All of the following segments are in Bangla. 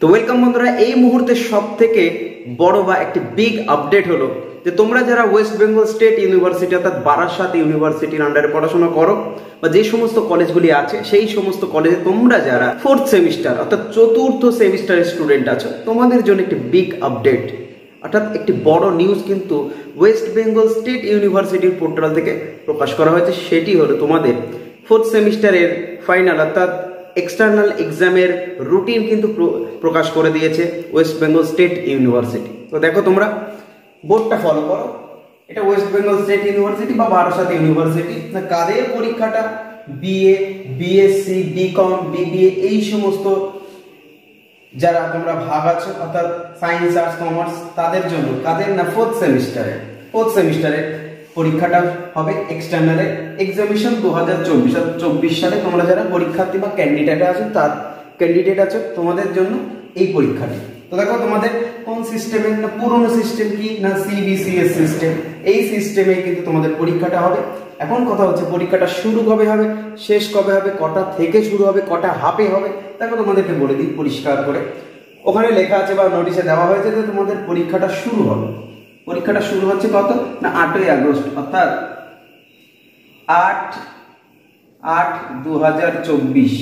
তো ওয়েলকাম বন্ধুরা, এই মুহূর্তে সব থেকে বড় বা একটি বিগ আপডেট হলো যে তোমরা যারা ওয়েস্ট বেঙ্গল স্টেট ইউনিভার্সিটি অর্থাৎ বারাসাত ইউনিভার্সিটির আন্ডারে পড়াশোনা করো বা যে সমস্ত কলেজগুলি আছে সেই সমস্ত কলেজে তোমরা যারা ফোর্থ সেমিস্টার অর্থাৎ চতুর্থ সেমিস্টারের স্টুডেন্ট আছো, তোমাদের জন্য একটি বিগ আপডেট অর্থাৎ একটি বড় নিউজ কিন্তু ওয়েস্ট বেঙ্গল স্টেট ইউনিভার্সিটির পোর্টাল থেকে প্রকাশ করা হয়েছে। সেটি হলো তোমাদের ফোর্থ সেমিস্টারের ফাইনাল অর্থাৎ এক্সটার্নাল এক্সামের রুটিন কিন্তু প্রকাশ করে দিয়েছে ওয়েস্ট বেঙ্গল স্টেট ইউনিভার্সিটি। তো দেখো তোমরা বোর্ডটা ফলো করো, এটা ওয়েস্ট বেঙ্গল স্টেট ইউনিভার্সিটি বা বারাসাত ইউনিভার্সিটি। না কাদের পরীক্ষাটা? বিএ, বিএসসি, বিকম, বিবিএ এই সমস্ত যারা তোমরা ভাগ আছো অর্থাৎ সায়েন্স, আর্টস, কমার্স তাদের জন্য। কাদের না? ফোর্থ সেমিস্টারে পরীক্ষাটা হবে এক্সটার্নাল এক্সামিনেশন 2024 সালে। তোমরা যারা পরীক্ষার্থী বা ক্যান্ডিডেট আছো তোমাদের জন্য এই পরীক্ষাটি। তো দেখো তোমাদের কোন সিস্টেমের? না পুরনো সিস্টেম কি না সিবিসিএস সিস্টেম। এই সিস্টেমে কিন্তু তোমাদের পরীক্ষাটা হবে। এখন কথা হচ্ছে পরীক্ষাটা শুরু কবে হবে, শেষ কবে হবে, কটা থেকে শুরু হবে, কটা হাফে হবে। দেখো তোমাদেরকে বলে দিই পরিষ্কার করে, ওখানে লেখা আছে বা নোটিশে দেওয়া হয়েছে যে তোমাদের পরীক্ষাটা শুরু হবে। পরীক্ষাটা শুরু হচ্ছে কত না 8ই আগস্ট অর্থাৎ 8/8/2024।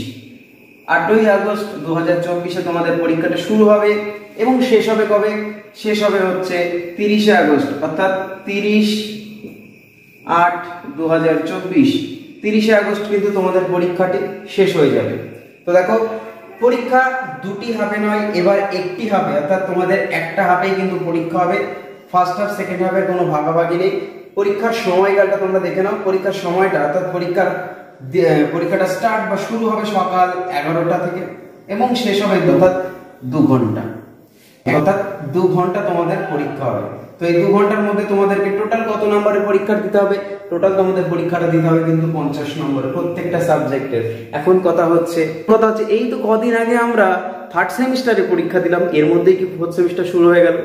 8ই আগস্ট 2024 তোমাদের পরীক্ষাটা শুরু হবে এবং শেষ হবে কবে? শেষ হবে হচ্ছে 30শে আগস্ট অর্থাৎ 30/8/2024। 30শে আগস্ট কিন্তু তোমাদের পরীক্ষাটি শেষ হয়ে যাবে। তো দেখো পরীক্ষা দুটি হাফে নয়, এবার একটি হাফে অর্থাৎ তোমাদের একটা হাফেই কিন্তু পরীক্ষা হবে। ফার্স্ট হাফ সেকেন্ড হাফের কোনো ভাগাভাগি নেই। পরীক্ষার সময়কালটা তোমরা দেখে নাও। পরীক্ষার সময়টা অর্থাৎ পরীক্ষাটা স্টার্ট বা শুরু হবে সকাল 11টা থেকে এবং শেষ হবে অর্থাৎ 2 ঘন্টা, অর্থাৎ 2 ঘন্টা তোমাদের পরীক্ষা হবে। তো এই 2 ঘন্টার মধ্যে তোমাদেরকে টোটাল কত নম্বরের পরীক্ষা দিতে হবে? টোটাল তোমাদের পরীক্ষাটা দিতে হবে কিন্তু 50 নম্বরের প্রত্যেকটা সাবজেক্টের। এখন কথা হচ্ছে এই তো কদিন আগে আমরা থার্ড সেমিস্টারে পরীক্ষা দিলাম, এর মধ্যেই কি ফোর্থ সেমিস্টার শুরু হয়ে গেল?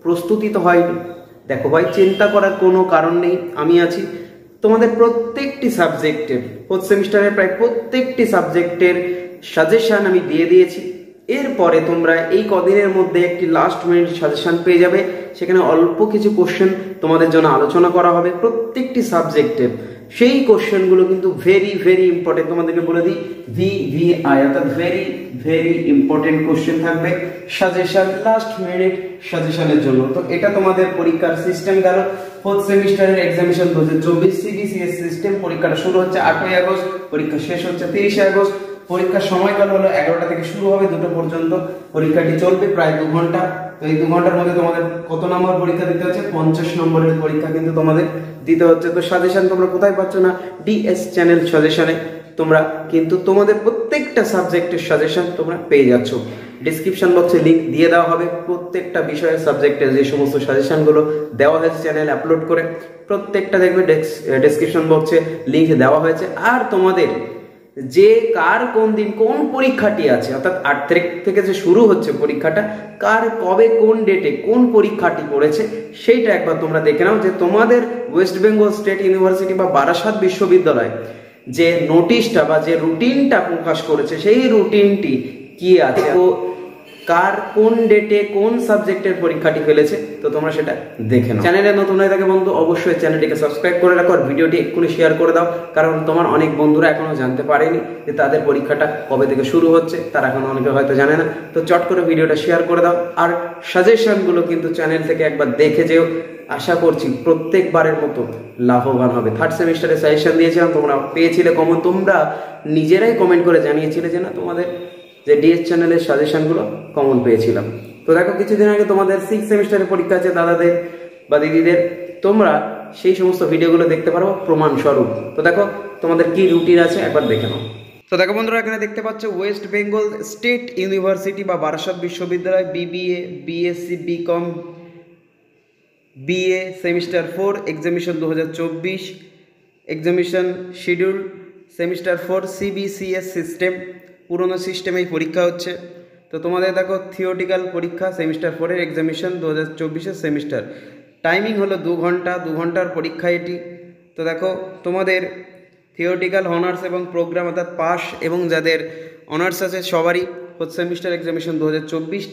প্রস্তুতি তো হয়নি। দেখো ভাই, চিন্তা করার কোনো কারণ নেই, আমি আছি। তোমাদের প্রত্যেকটি সাবজেক্টের ফোর্থ সেমিস্টারের প্রায় প্রত্যেকটি সাবজেক্টের সাজেশন আমি দিয়ে দিয়েছি। এরপরে তোমরা এই কদিনের মধ্যে একটি লাস্ট মিনিট সাজেশন পেয়ে যাবে। সেখানে অল্প কিছু কোশ্চেন তোমাদের জন্য আলোচনা করা হবে প্রত্যেকটি সাবজেক্টের। সেই কোশ্চেনগুলো কিন্তু ভেরি ভেরি ইম্পর্টেন্ট। তোমাদেরকে বলে দিই VVI অর্থাৎ ভেরি ভেরি ইম্পর্টেন্ট কোশ্চেন থাকবে সাজেশন, লাস্ট মিনিট সাজেশনের জন্য। তো এটা তোমাদের পরীক্ষার সিস্টেম গেল। ফোর্থ সেমিস্টারের এক্সামিনেশন 2024 সিবিসিএস সিস্টেম। পরীক্ষাটা শুরু হচ্ছে 8ই আগস্ট, পরীক্ষা শেষ হচ্ছে 30শে আগস্ট। পরীক্ষার সময়কাল হলো 11টা থেকে শুরু হবে 2টা পর্যন্ত। পরীক্ষাটি চলবে প্রায় 2 ঘন্টা। তো এই 2 ঘন্টার মধ্যে তোমাদের কত নম্বর পরীক্ষা দিতে হচ্ছে? 50 নম্বরের পরীক্ষা কিন্তু তোমাদের দিতে হচ্ছে। তো সাজেশন তোমরা কোথায় পাচ্ছ? না ডিএস চ্যানেল সাজেশনে তোমরা কিন্তু তোমাদের প্রত্যেকটা সাবজেক্টের সাজেশন তোমরা পেয়ে যাচ্ছ। ডিসক্রিপশন বক্সে লিংক দিয়ে দেওয়া হবে প্রত্যেকটা বিষয়ের সাবজেক্টের যে সমস্ত সাজেশনগুলো দেওয়া হয়েছে চ্যানেলে আপলোড করে, প্রত্যেকটা দেখবে ডেসক্রিপশন বক্সে লিংক দেওয়া হয়েছে। আর তোমাদের যে কার কোন দিন কোন পরীক্ষাটি আছে অর্থাৎ 8 তারিখ থেকে যে শুরু হচ্ছে পরীক্ষাটা, কার কবে কোন ডেটে কোন পরীক্ষাটি পড়েছে সেইটা একবার তোমরা দেখে নাও। যে তোমাদের ওয়েস্ট বেঙ্গল স্টেট ইউনিভার্সিটি বা বারাসাত বিশ্ববিদ্যালয় যে নোটিশটা বা যে রুটিনটা প্রকাশ করেছে সেই রুটিনটি কি আছে, তো কার কোন ডেটে কোন সাবজেক্টের পরীক্ষাটি ফেলেছে, তো তোমরা সেটা দেখে নাও। চ্যানেলে নতুন হয়ে থাকে বন্ধু অবশ্যই চ্যানেলটিকে সাবস্ক্রাইব করে রাখো আর ভিডিওটি এক্ষুনি শেয়ার করে দাও, কারণ তোমার অনেক বন্ধুরা এখনো জানতে পারেনি যে তাদের পরীক্ষাটা কবে থেকে শুরু হচ্ছে, তারা এখনো অনেকে হয়তো জানে না। তো চট করে ভিডিওটা শেয়ার করে দাও আর সাজেশনগুলো কিন্তু চ্যানেল থেকে একবার দেখে যেও। আশা করছি প্রত্যেকবারের মতো লাভবান হবে। থার্ড সেমিস্টারে সাজেশন দিয়েছিলাম, তোমরা পেয়েছিলে কমন, তোমরা নিজেরাই কমেন্ট করে জানিয়েছিলে যে না তোমাদের যে ডিএস চ্যানেলের সাজেশনগুলো কমন পেয়েছিলাম। তো দেখো কিছুদিন আগে তোমাদের 6 সেমিস্টারের পরীক্ষা আছে দাদাদের বা দিদিদের, তোমরা সেই সমস্ত ভিডিওগুলো দেখতে পারো প্রমাণ স্বরূপ। তো দেখো তোমাদের কি রুটিন আছে একবার দেখে নাও। তো দেখো বন্ধুরা, এখানে দেখতে পাচ্ছ ওয়েস্ট বেঙ্গল স্টেট ইউনিভার্সিটি বা বারাসাত বিশ্ববিদ্যালয় BBA, BSc, BCom, BA semester 4 examination 2024, examination schedule semester 4 CBCS system, পুরনো সিস্টেমেই পরীক্ষা হচ্ছে। তো তোমাদের দেখো থিওরিটিক্যাল পরীক্ষা সেমিস্টার 4-এর এক্সামিনেশন 2024-এর সেমিস্টার, টাইমিং হলো 2 ঘন্টা, 2 ঘন্টার পরীক্ষা এটি। তো দেখো তোমাদের থিওরিটিক্যাল অনার্স এবং প্রোগ্রাম অর্থাৎ পাস এবং যাদের অনার্স আছে সবারই 4th সেমিস্টার এক্সামিনেশন 2024।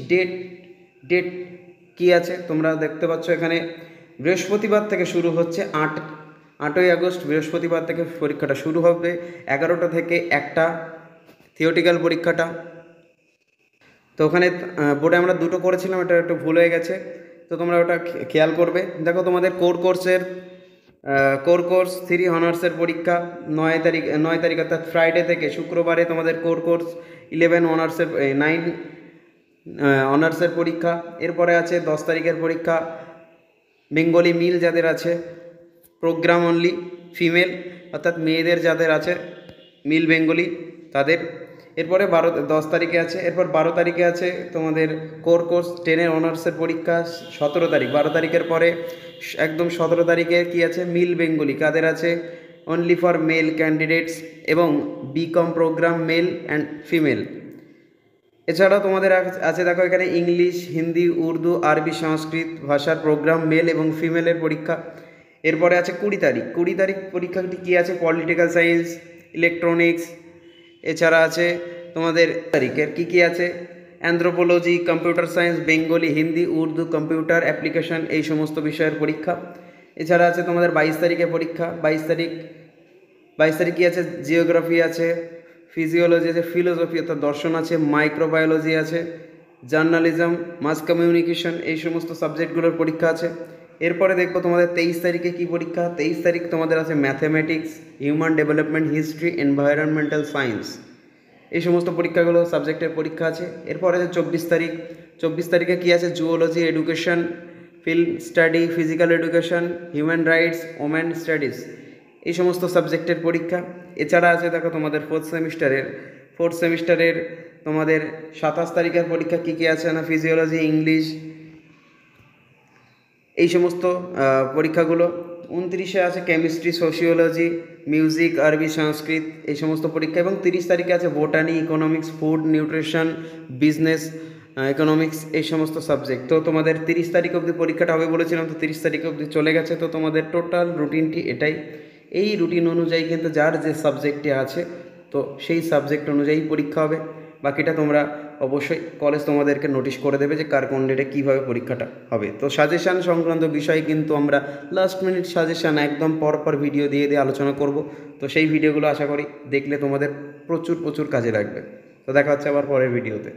ডেট কি আছে তোমরা দেখতে পাচ্ছ এখানে, বৃহস্পতিবার থেকে শুরু হচ্ছে, 8ই আগস্ট বৃহস্পতিবার থেকে পরীক্ষাটা শুরু হবে, 11টা থেকে 1টা থিওরিটিক্যাল পরীক্ষাটা। তো ওখানে বোর্ডে আমরা 2টো করেছিলাম, এটা একটু ভুল হয়ে গেছে, তো তোমরা ওটা খেয়াল করবে। দেখো তোমাদের কোর কোর্স 3 অনার্সের পরীক্ষা 9 তারিখ অর্থাৎ ফ্রাইডে থেকে শুক্রবারে তোমাদের কোর্স 11 অনার্সের 9 অনার্সের পরীক্ষা। এরপরে আছে 10 তারিখের পরীক্ষা বেঙ্গলি মিল যাদের আছে, প্রোগ্রাম অনলি ফিমেল অর্থাৎ মেয়েদের যাদের আছে মিল বেঙ্গলি তাদের। এরপরে 10 তারিখে আছে, এরপর 12 তারিখে আছে তোমাদের কোর্স 10 অনার্সের পরীক্ষা 17 তারিখ। 12 তারিখের পরে একদম 17 তারিখে কি আছে, মিল বেঙ্গলি কাদের আছে, অনলি ফর মেল ক্যান্ডিডেটস এবং BCom program male and female. এছাড়াও তোমাদের আছে দেখো এখানে ইংলিশ, হিন্দি, উর্দু, আরবি, সংস্কৃত ভাষার প্রোগ্রাম মেল এবং ফিমেলের পরীক্ষা। এরপরে আছে 20 তারিখ পরীক্ষাটি কী আছে, পলিটিক্যাল সায়েন্স, ইলেকট্রনিক্স। এছাড়া আছে তোমাদের তারিখের কী আছে, anthropology, computer science, Bengali, Hindi, Urdu, computer application, এই সমস্ত বিষয়ের পরীক্ষা। এছাড়া আছে তোমাদের 22 তারিখে পরীক্ষা। 22 তারিখ কী আছে, জিওগ্রাফি আছে, ফিজিওলজি আছে, ফিলোসফি অর্থাৎ দর্শন আছে, মাইক্রোবায়োলজি আছে, জার্নালিজম, মাস কমিউনিকেশন, এই সমস্ত সাবজেক্টগুলোর পরীক্ষা আছে। এরপরে দেখবো তোমাদের 23 তারিখে কী পরীক্ষা। 23 তারিখ তোমাদের আছে mathematics, human development, history, environmental science, এই সমস্ত পরীক্ষাগুলো সাবজেক্টের পরীক্ষা আছে। এরপরে আছে 24 তারিখে কী আছে, zoology, education, field study, physical education, human rights, women studies, এই সমস্ত সাবজেক্টের পরীক্ষা। এছাড়া আছে দেখো তোমাদের 4th সেমিস্টারের তোমাদের 27 তারিখের পরীক্ষা কী আছে না, ফিজিওলজি, ইংলিশ, এই সমস্ত পরীক্ষাগুলো। 29-এ আছে কেমিস্ট্রি, সোশিওলজি, মিউজিক, আরবি, সংস্কৃত, এই সমস্ত পরীক্ষা। এবং 30 তারিখে আছে botany, economics, food, nutrition, business, economics, এই সমস্ত সাবজেক্ট। তো তোমাদের 30 তারিখ অবধি পরীক্ষাটা হবে বলেছিলাম, তো 30 তারিখ অবধি চলে গেছে। তো তোমাদের টোটাল রুটিনটি এটাই। এই রুটিন অনুযায়ী কিন্তু যার যে সাবজেক্টটি আছে তো সেই সাবজেক্ট অনুযায়ী পরীক্ষা হবে। বাকিটা তোমরা অবশ্যই কলেজ তোমাদেরকে নোটিশ করে দেবে যে কার কোন ডেটে কীভাবে পরীক্ষাটা হবে। তো সাজেশান সংক্রান্ত বিষয়ে কিন্তু আমরা লাস্ট মিনিট সাজেশান একদম পরপর ভিডিও দিয়ে আলোচনা করব। তো সেই ভিডিওগুলো আশা করি দেখলে তোমাদের প্রচুর কাজে লাগবে। তো দেখা হচ্ছে আবার পরের ভিডিওতে।